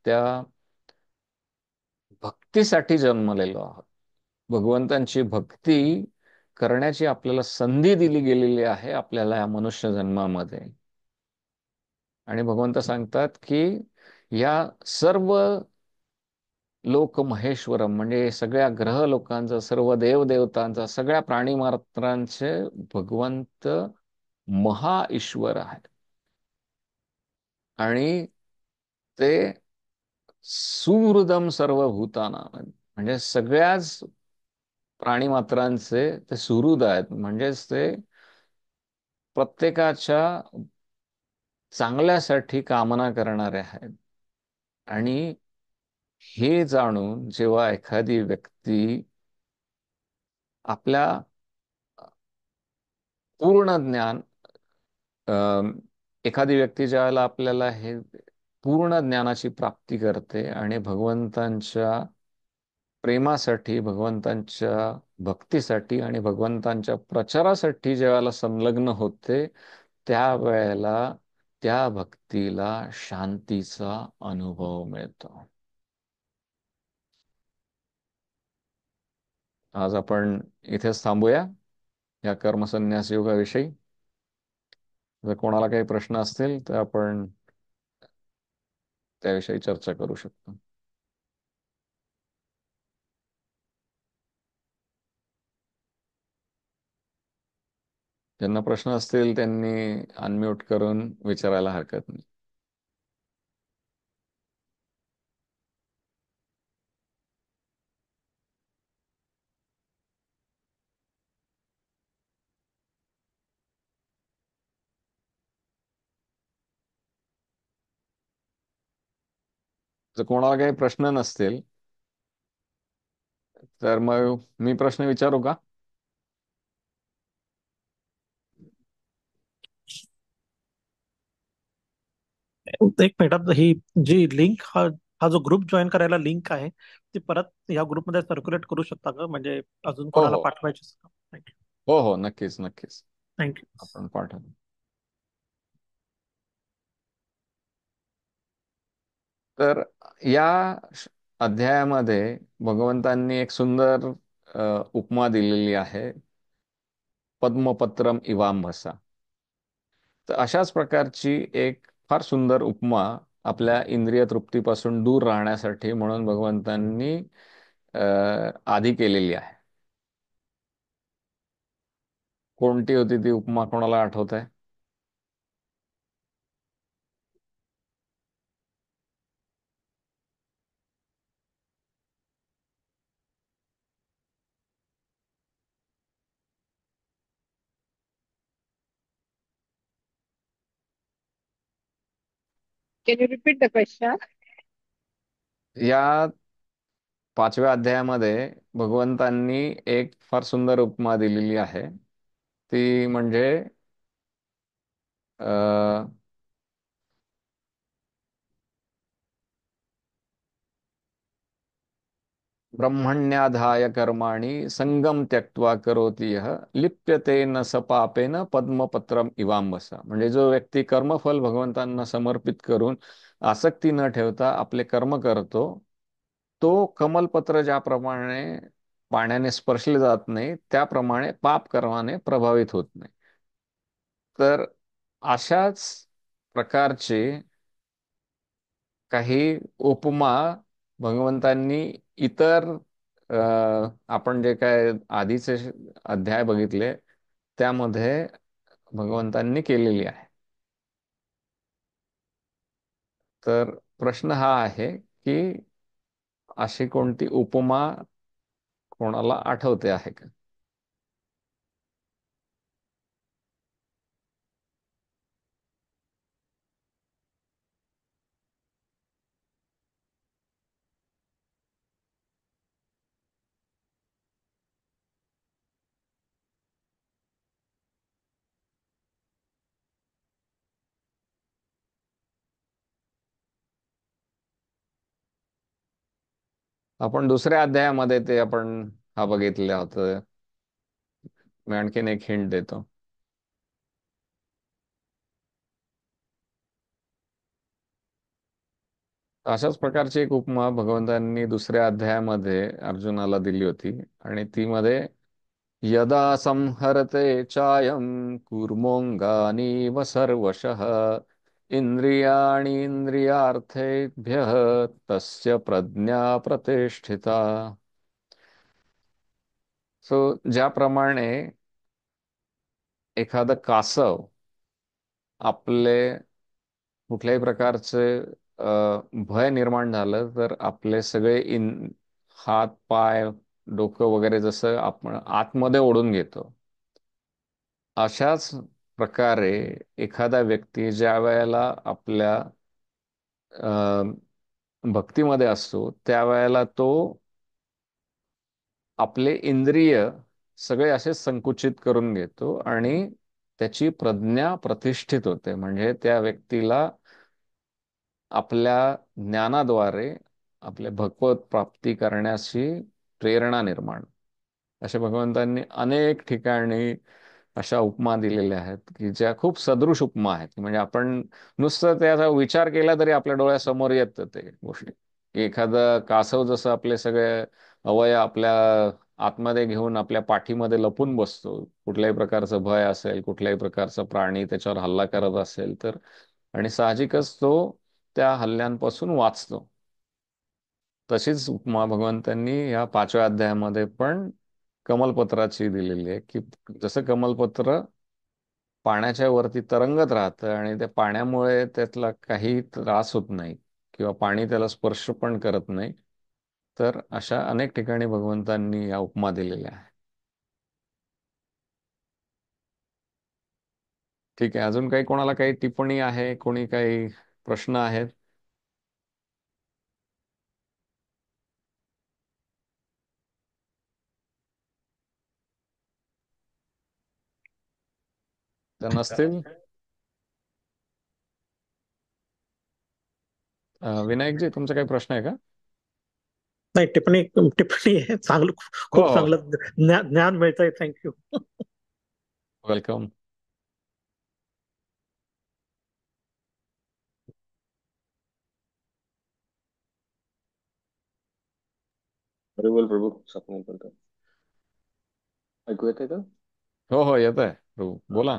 त्या भक्तीसाठी जन्मलेलो आहोत. भगवंतांची भक्ती करण्याची आपल्याला संधी दिली गेलेली आहे आपल्याला या मनुष्य जन्मामध्ये. आणि भगवंत सांगतात की या सर्व लोक महेश्वरम म्हणजे सगळ्या ग्रह लोकांचा, सर्व देवदेवतांचा, सगळ्या प्राणी मात्रांचे भगवंत महा ईश्वर आहेत. आणि ते सुहृदम सर्व भूताना म्हणजे सगळ्याच प्राणी मात्रांचे ते सुहृद आहेत. म्हणजेच ते प्रत्येकाच्या चांगल्यासाठी कामना करणारे आहेत. आणि हे जाणून जेव्हा एखादी व्यक्ती आपल्या पूर्ण ज्ञान अम, एखादी व्यक्ती ज्यावेळेला आपल्याला हे पूर्ण ज्ञानाची प्राप्ती करते आणि भगवंतांच्या प्रेमासाठी, भगवंतांच्या भक्तीसाठी आणि भगवंतांच्या प्रचारासाठी ज्यावेळेला संलग्न होते, त्यावेळेला त्या भक्तीला शांतीचा अनुभव मिळतो. आज आपण इथेच थांबूया या कर्मसन्यास योगाविषयी. जर कोणाला काही प्रश्न असतील तर आपण त्याविषयी चर्चा करू शकतो. ज्यांना प्रश्न असतील त्यांनी अनम्यूट करून विचारायला हरकत नाही. जर कोणाला काही प्रश्न नसतील तर मग मी प्रश्न विचारू का? एक मिनिटात ही जी लिंक हा जो ग्रुप जॉईन करायला लिंक आहे ती परत या ग्रुपमध्ये सर्क्युलेट करू शकता का, म्हणजे अजून हो कोणाला हो पाठवायची? थँक्यू. हो हो, नक्कीच नक्कीच थँक्यू. आपण पाठवू. तर या अध्यायामध्ये भगवंतांनी एक सुंदर उपमा दिलेली आहे, पद्मपत्रम इवांभसा. तर अशाच प्रकारची एक फार सुंदर उपमा आपल्या इंद्रिय तृप्तीपासून दूर राहण्यासाठी म्हणून भगवंतांनी आधी केलेली आहे. कोणती होती ती उपमा, कोणाला आठवत आहे? Can you repeat the question? या 5व्या अध्यायामध्ये भगवंतांनी एक फार सुंदर उपमा दिलेली आहे. ती म्हणजे अ, ब्रह्मण्याधाय कर्माणि संगम त्यक्त्वा करोति यः लिप्यते न स पापेन पद्मपत्रम इवांबसा. म्हणजे जो व्यक्ती कर्मफल भगवंतांना समर्पित करून आसक्ती न ठेवता आपले कर्म करतो, तो कमलपत्र ज्याप्रमाणे पाण्याने स्पर्शले जात नाही त्याप्रमाणे पाप कर्माने प्रभावित होत नाही. तर अशाच प्रकारचे काही उपमा भगवंतांनी इतर अ, आपण जे काय आधीचे अध्याय बघितले त्यामध्ये भगवंतांनी केलेली आहे. तर प्रश्न हा आहे की अशी कोणती उपमा कोणाला आठवते आहे का? आपण दुसऱ्या अध्यायामध्ये ते आपण हा बघितलं होतं. मी आणखीन एक हिंट देतो. अशाच प्रकारची एक उपमा भगवंतांनी दुसऱ्या अध्यायामध्ये अर्जुनाला दिली होती, आणि ती मध्ये यदा संहरते चायं कूर्मोऽङ्गानीव सर्वशः इंद्रियार्थेभ्यः तस्य प्रज्ञा प्रतिष्ठिता. सो ज्याप्रमाणे एखादं कासव आपले कुठल्याही प्रकारचे भय निर्माण झालं तर आपले सगळे हात पाय डोकं वगैरे जसं आपण आतमध्ये ओढून घेतो, अशाच प्रकारे एखादा व्यक्ती ज्या वेळेला आपल्या भक्तीमध्ये असतो त्यावेळेला तो आपले इंद्रिय सगळे असे संकुचित करून घेतो आणि त्याची प्रज्ञा प्रतिष्ठित होते. म्हणजे त्या व्यक्तीला आपल्या ज्ञानाद्वारे आपले भगवत प्राप्ती करण्याची प्रेरणा निर्माण. अशा भगवंतांनी अनेक ठिकाणी अशा उपमा दिलेल्या आहेत की ज्या खूप सदृश उपमा आहेत. म्हणजे आपण नुसतं त्याचा विचार केला तरी आपल्या डोळ्यासमोर येतं ते गोष्टी, की एखादं कासव जसं आपले सगळे अवयव आपल्या आतमध्ये घेऊन आपल्या पाठीमध्ये लपून बसतो, कुठल्याही प्रकारचं भय असेल, कुठल्याही प्रकारचा प्राणी त्याच्यावर हल्ला करत असेल तर, आणि साहजिकच तो त्या हल्ल्यांपासून वाचतो. तशीच उपमा भगवंतांनी या 5व्या अध्यायामध्ये पण कमलपत्राची दिलेली आहे, की जसं कमलपत्र पाण्याच्या वरती तरंगत राहतं आणि त्या पाण्यामुळे त्यातला काही त्रास होत नाही किंवा पाणी त्याला स्पर्श पण करत नाही, तर अशा अनेक ठिकाणी भगवंतांनी या उपमा दिलेल्या आहेत. ठीक आहे, अजून काही कोणाला काही टिप्पणी आहे, कोणी काही प्रश्न आहेत? तर नसतील, विनायकजी तुमचा काही प्रश्न आहे का? नाही, टिप्पणी टिप्पणी आहे. चांगलं, हो खूप हो, चांगलं ज्ञान मिळतंय. थँक्यू. वेलकम. हरी बोल प्रभू. स्वप्नील बोलतो. ऐकू येते का? हो हो, येत आहे प्रभू, हा, बोला.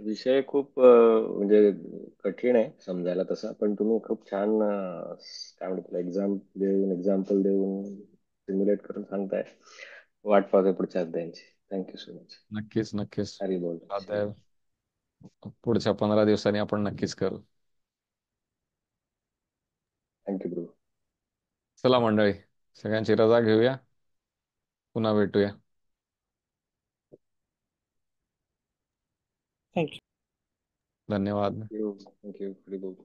विषय खूप म्हणजे कठीण आहे समजायला तसा, पण तुम्ही खूप छान काय म्हणतात एक्झाम्पल देऊन सिम्युलेट करून सांगताय. वाट पाहतोय पुढच्या अध्यायांची. Thank you so much. नक्कीच नक्कीच. हरी बोल. आता पुढच्या 15 दिवसांनी आपण नक्कीच करू. थँक्यू प्रभू. चला मंडळी, सगळ्यांची रजा घेऊया, पुन्हा भेटूया. थँक्यू. धन्यवाद. थँक्यू. हरी बोल.